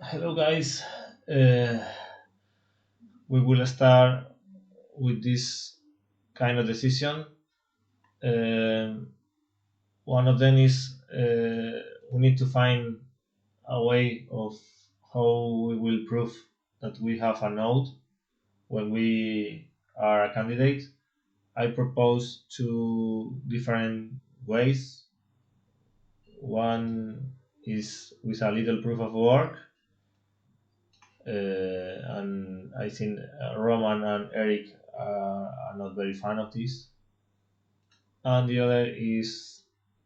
Hello, guys. Uh, we will start with this kind of decision. Um One of them is we need to find a way of how we will prove that we have a node when we are a candidate. I propose two different ways. One is with a little proof of work, and I think Roman and Eric are not very fan of this. And the other is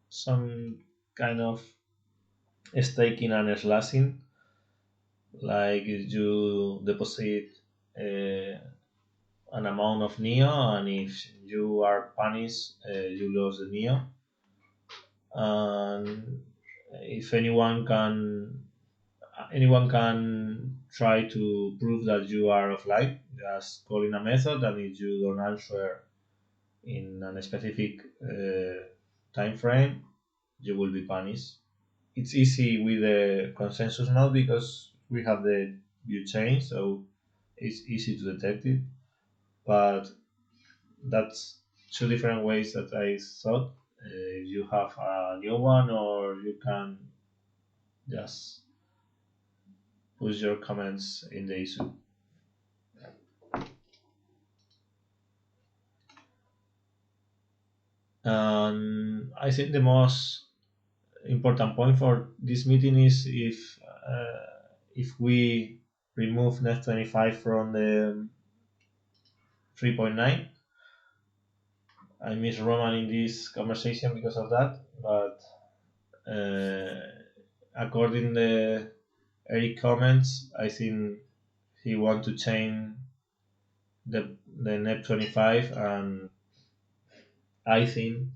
some kind of staking and slashing, like you deposit uh, an amount of neo, and if you are punished, you lose the neo. And if anyone can try to prove that you are offline, just calling a method, and if you don't answer in a specific time frame, you will be punished. It's easy with the consensus node because we have the view chain, so it's easy to detect it. But that's two different ways that I thought. If you have a new one, or you can just put your comments in the issue. And I think the most important point for this meeting is if we remove net 25 from the 3.9. I miss Roman in this conversation because of that, but according the Eric comments, I think he want to change the net 25, and I think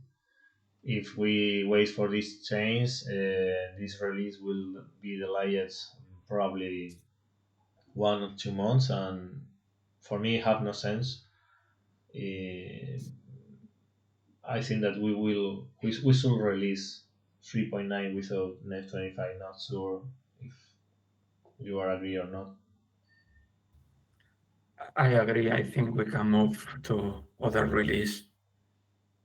if we wait for this change, this release will be delayed probably 1 or 2 months, and for me, it have no sense. Uh, I think that we should release 3.9 without net 25. Not sure if you are agree or not. I agree. I think we can move to other release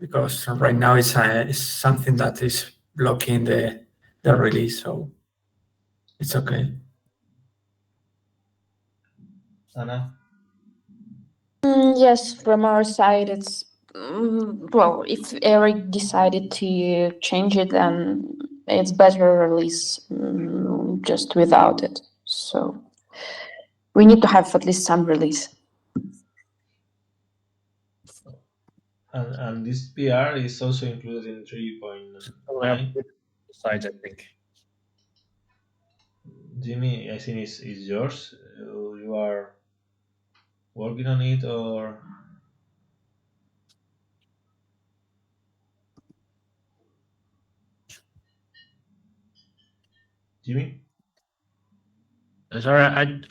because right now it's something that is blocking the release, so it's okay. Anna? Yes, from our side, it's well, if Eric decided to change it, then it's better release just without it. So we need to have at least some release. And this PR is also included in So we have 3.9. sides, I think. Jimmy, I think is yours. You are working on it, or Jimmy? Sorry,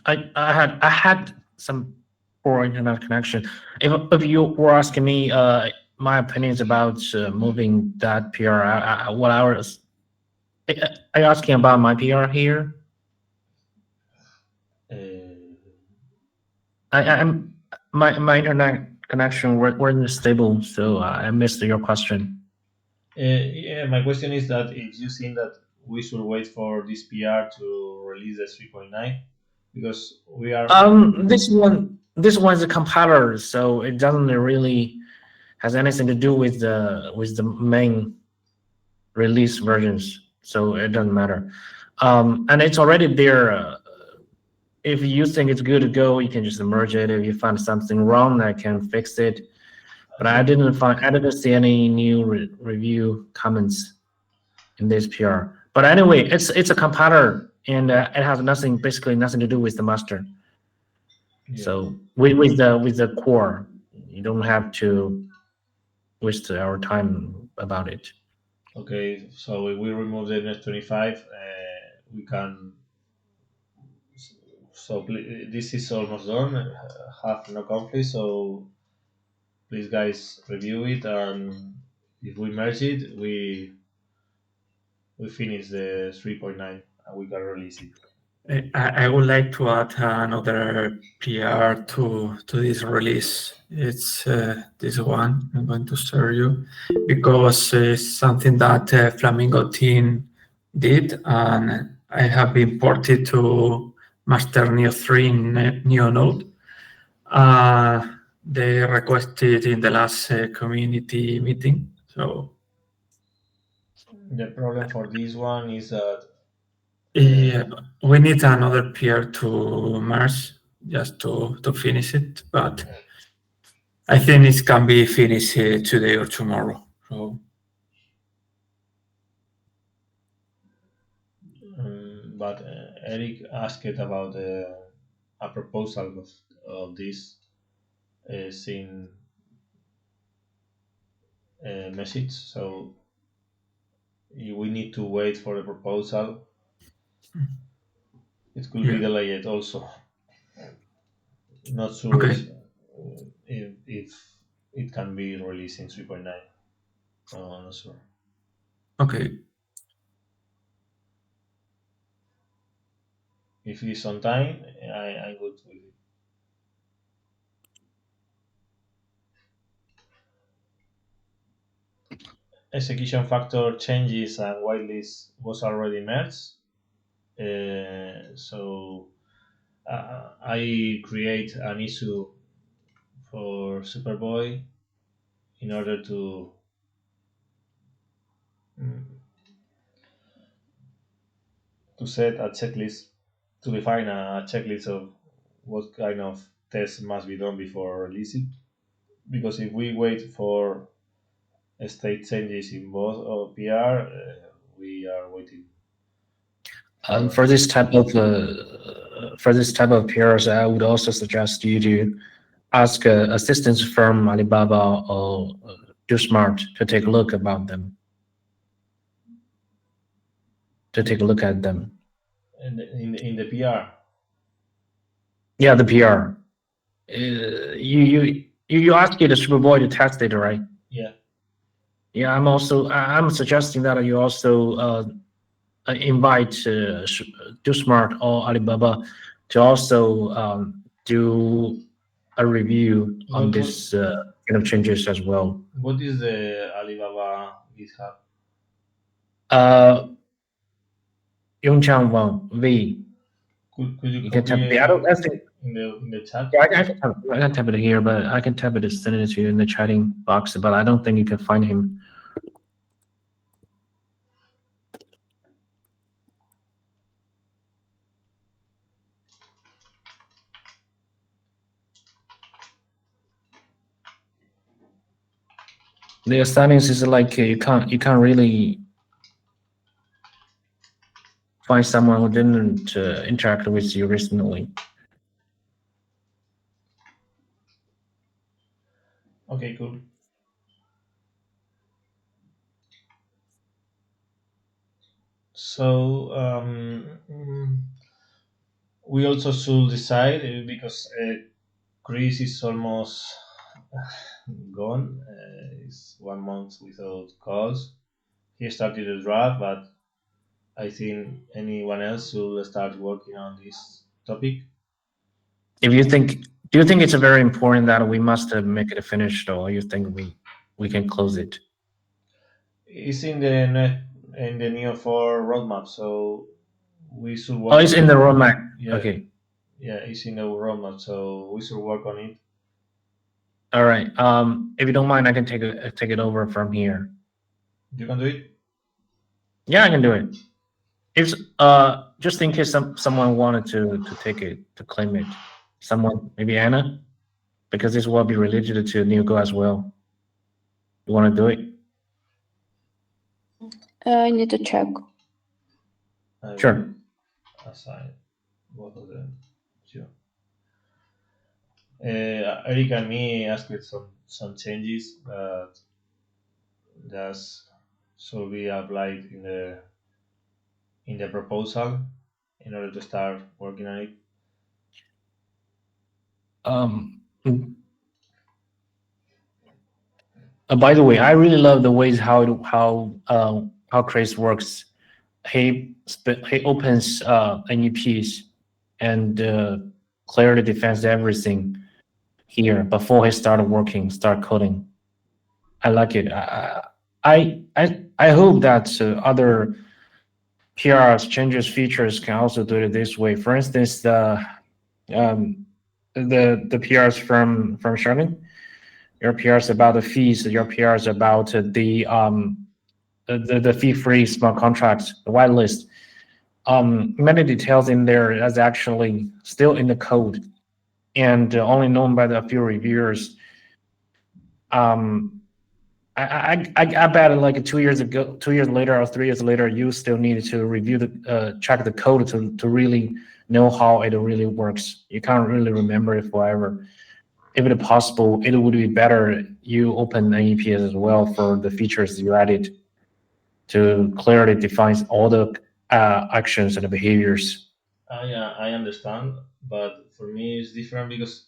I had some poor internet connection. If you were asking me my opinions about moving that PR, what I was are you asking about my PR here? Uh, I'm my internet connection wasn't stable, so I missed your question. yeah, my question is that if you think that we should wait for this PR to release the 3.9, because we are. This one's a compiler, so it doesn't really has anything to do with the main release versions, so it doesn't matter. And it's already there. If you think it's good to go, you can just merge it. If you find something wrong, I can fix it. But I didn't see any new review comments in this PR. But anyway, it's a compiler, and it has basically nothing to do with the master. Yeah. So with the core, you don't have to waste our time about it. Okay, so if we remove the net 25, we can. So this is almost done. Have no conflict. So please, guys, review it, and if we merge it, we finish the 3.9, and we can release it. I would like to add another PR to this release. It's this one I'm going to share you, because it's something that Flamingo team did, and I have been ported to Master Neo 3 in Neo Node. They requested in the last community meeting. So The problem for this one is that yeah, we need another peer to merge just to finish it, but I think it can be finished today or tomorrow. So but Eric asked about a proposal of this scene message, so we need to wait for the proposal. It could be yeah, delayed also. Not sure okay, if it can be released in 3.9. Not sure. okay. If it's on time, I'm good with it. Execution factor changes and whitelist was already merged. So I create an issue for Superboy in order mm, to set a checklist, to define a checklist of what kind of tests must be done before releasing. Because if we wait for state changes in both or PR, we are waiting. For this type of PRs, I would also suggest you to ask assistance from Alibaba or DoSmart to take a look about them. To take a look at them. In the PR. Yeah, the PR. You asked the Superboy to test it, right? Yeah. Yeah, I'm suggesting that you also invite DoSmart or Alibaba to also do a review on this kind of changes as well. What is the Alibaba GitHub? Yongchang Wang V. Could you can copy type it. I don't think in the chat? Yeah, I can type it here, but I can type it and send it to you in the chatting box. But I don't think you can find him. The settings is like you can't really find someone who didn't interact with you recently. Okay, cool. So we also should decide because Chris is almost gone. It's 1 month without calls. He started a draft, but I think anyone else should start working on this topic. Do you think it's very important that we must make it finished, or you think we can close it? It's in the Neo 4 roadmap, so we should work. Oh, it's in the roadmap. Yeah. Okay. Yeah, it's in the roadmap, so we should work on it. All right. If you don't mind, I can take it over from here. You can do it. Yeah, I can do it. If just in case someone wanted to take it, to claim it, someone, maybe Anna, because this will be related to NeoGo as well. You want to do it? I need to check. Sure. Assign both of them. Sure. Eric and me asked some changes that just should be applied in the proposal in order to start working on it. By the way, I really love the ways how Craze works. he opens NEPs and clearly defends everything here before he start coding. I like it. I hope that other PRs changes features can also do it this way. For instance, the PRs from Sherman, your PRs about the fees, your PRs about the fee-free smart contracts, the whitelist. Many details in there is actually still in the code and only known by the few reviewers. I bet like 2 years later or 3 years later, you still need to review check the code to really know how it really works. You can't really remember it forever. If it's possible, it would be better you open NEPs as well for the features you added to clearly define all the actions and the behaviors. Yeah, I understand, but for me it's different because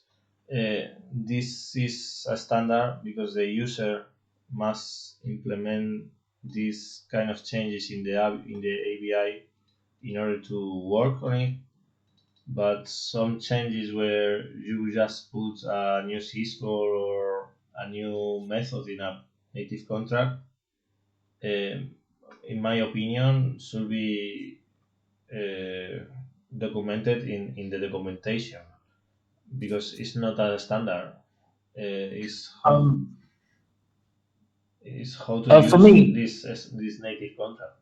this is a standard because the user must implement these kind of changes in the ABI in order to work on it. But some changes where you just put a new C-score or a new method in a native contract, in my opinion, should be documented in the documentation because it's not a standard. It's how to use For me, this native contract.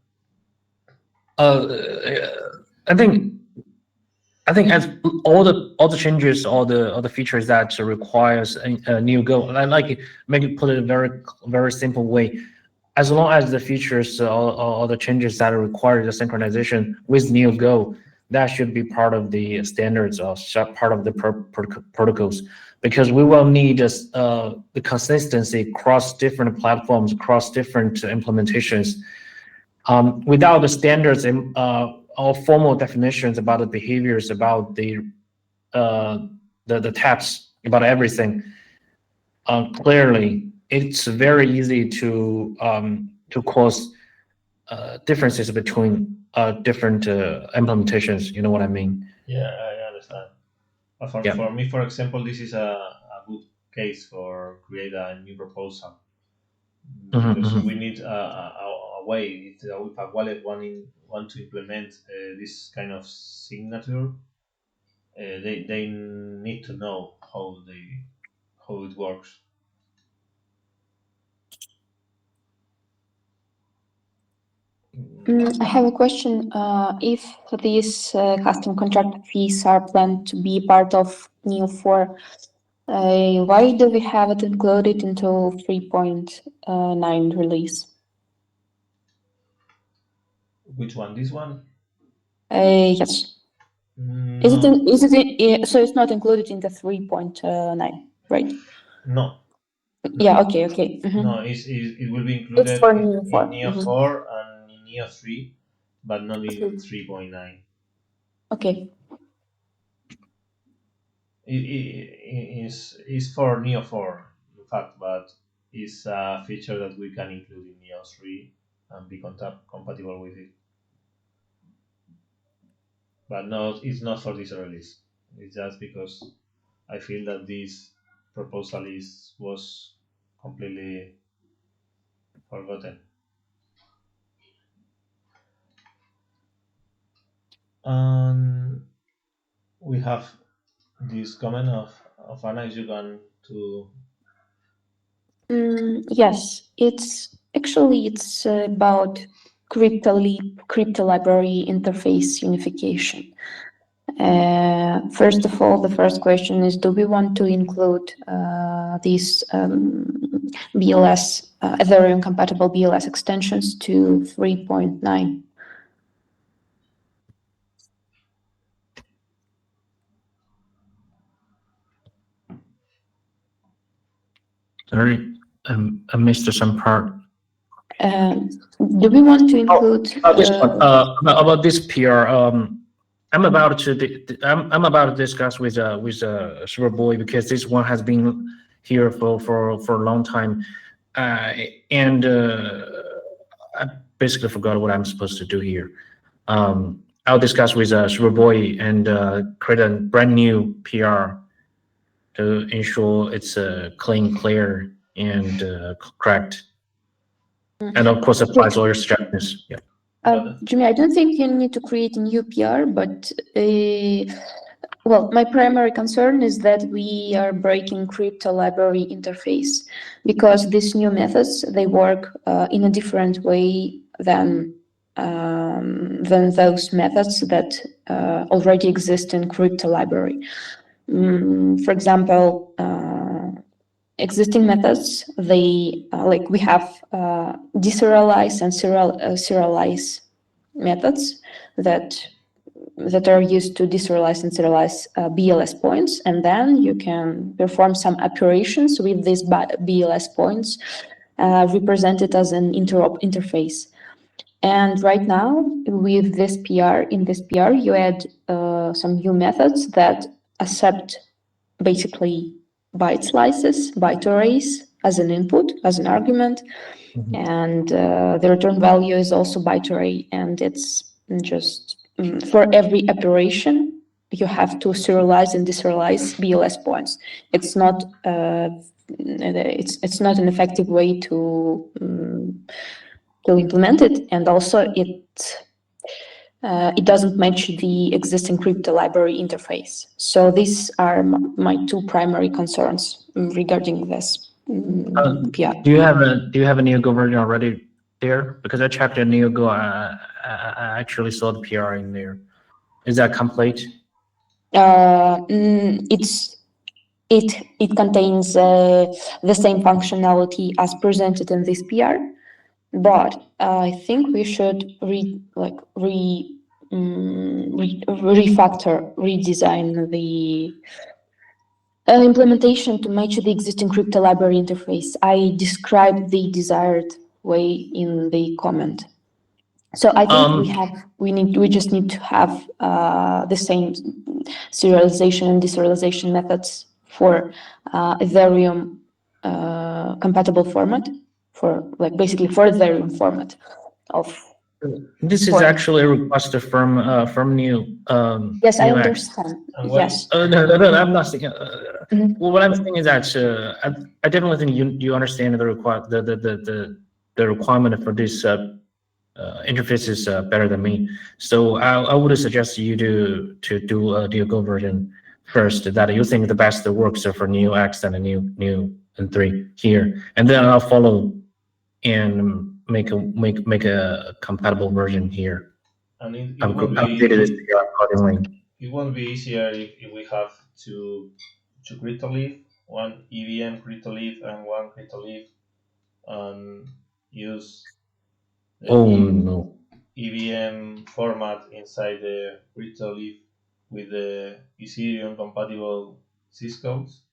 I think as all the changes, all the features that requires a new Go, I like it, make it put it a very simple way. As long as the features or the changes that require the synchronization with new Go, that should be part of the standards or part of the protocols, because we will need the consistency across different platforms, across different implementations. Without the standards or formal definitions about the behaviors, about the taps, about everything, clearly it's very easy to cause differences between different implementations. You know what I mean? Yeah, I understand. For me, for example, this is a good case for create a new proposal because we need a way. If a wallet want to implement this kind of signature, they need to know how it works. I have a question. If these custom contract fees are planned to be part of Neo 4, why do we have it included into 3.9 release? Which one? This one? Yes. No. So it's not included in the 3.9, right? No. Yeah. Okay. No, it will be included It's for Neo 4. in Neo 4 and in Neo 3, but not in 3.9. Okay. It is for Neo 4, in fact, but it's a feature that we can include in Neo 3 and be compatible with it. But no, it's not for this release. It's just because I feel that this proposal was completely forgotten. And we have this comment of Anna. Is you going to? Yes, it's about CryptoLib, crypto library interface unification. First of all, the first question is: do we want to include these BLS Ethereum-compatible BLS extensions to 3.9? Sorry, I missed some part. Do we want to include This one, about this PR? I'm about to discuss with Superboy, because this one has been here for a long time, and basically forgot what I'm supposed to do here. I'll discuss with Superboy and create a brand new PR to ensure it's clean, clear, and correct. And of course, applies all your suggestions. Yeah. Jimmy, I don't think you need to create a new PR, but well, my primary concern is that we are breaking crypto library interface, because these new methods, they work in a different way than those methods that already exist in crypto library. For example, existing methods, they like we have deserialize and serialize methods that are used to deserialize and serialize BLS points, and then you can perform some operations with these BLS points represented as an interface. And right now, with this PR, you add some new methods that accept basically byte slices, byte arrays as an input, as an argument, and the return value is also byte array, and it's just for every operation you have to serialize and deserialize BLS points. It's not it's not an effective way to implement it, and also it doesn't match the existing crypto library interface. So these are my two primary concerns regarding this PR. Do you have a NeoGo version already there? Because I checked the NeoGo, I actually saw the PR in there. Is that complete? It contains the same functionality as presented in this PR, but I think we should refactor, redesign the implementation to match the existing crypto library interface. I described the desired way in the comment. So I think we just need to have the same serialization and deserialization methods for Ethereum compatible format, for basically for Ethereum format of. This is actually a request from new. Yes, I new understand. Yes. No, I'm not saying. Well, what I'm saying is that I definitely think you understand the requirement for this interface is better than me. So I would suggest you to do a NeoGo version first that you think the best works for Neo X and a Neo and 3 here, and then I'll follow and make a compatible version here. And it won't be easier if we have two CryptoLib, one EVM CryptoLib and one CryptoLib, and use the no. EVM format inside the CryptoLib with the Ethereum-compatible syscodes.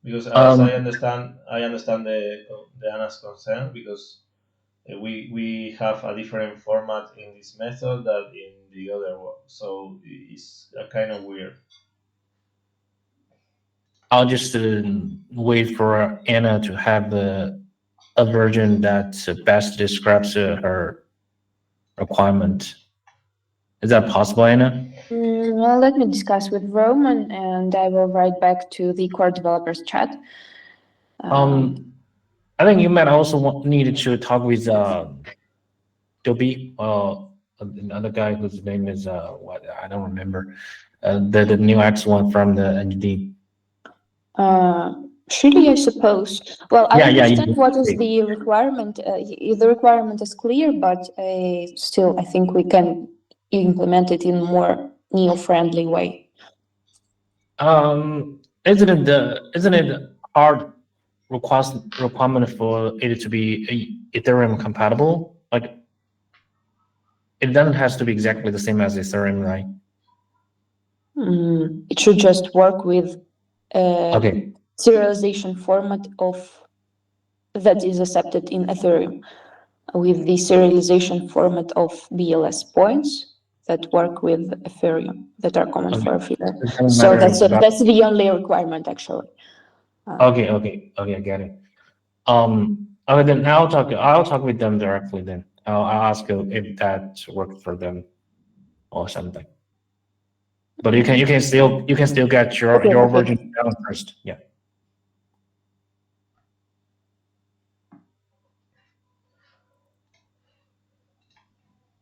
Because as I understand the Anna's concern, because we have a different format in this method than in the other one, so it's kind of weird. I'll just wait for Anna to have a version that best describes her requirement. Is that possible, Anna? Well, let me discuss with Roman, and I will write back to the core developers chat. I think you might also need to talk with Dobby, another guy whose name is what I don't remember, the new X one from the NGD. Shili, I suppose. Well, I understand what is speak. the requirement. The requirement is clear, but still, I think we can implement it in a more neo-friendly way. Isn't it hard requirement for it to be Ethereum compatible? Like, it doesn't have to be exactly the same as Ethereum, right? It should just work with Okay. serialization format that is accepted in Ethereum, with the serialization format of BLS points that work with Ethereum, that are common for Ethereum. So that's the only requirement, actually. Okay, I get it. Okay, then I'll talk with them directly. Then I'll ask you if that worked for them or something. But you can still get your Okay, okay. version down first. Yeah.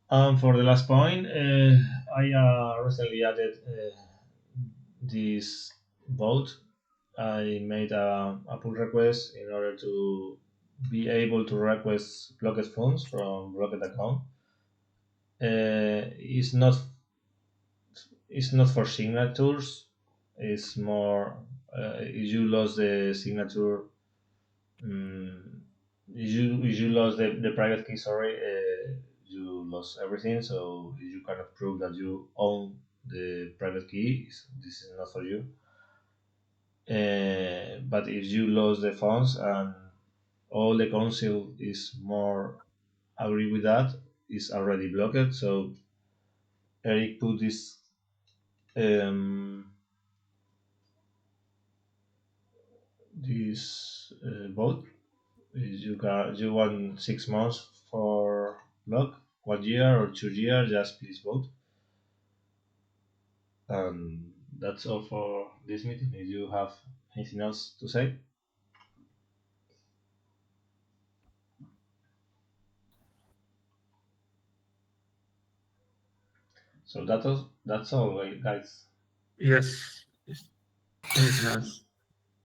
For the last point, I recently added this vote. I made a pull request in order to be able to request blocked funds from blocked account. It's not for signatures. It's more if you lost the signature, if you lost the private key. Sorry, you lost everything. So if you cannot prove that you own the private key, this is not for you. But if you lost the funds and all the council is more agree with that, is already blocked. So Eric put this vote. You want 6 months for block, 1 year or 2 years, just please vote. And that's all for this meeting. If you have anything else to say. So that's all, guys. Yes. Anything else?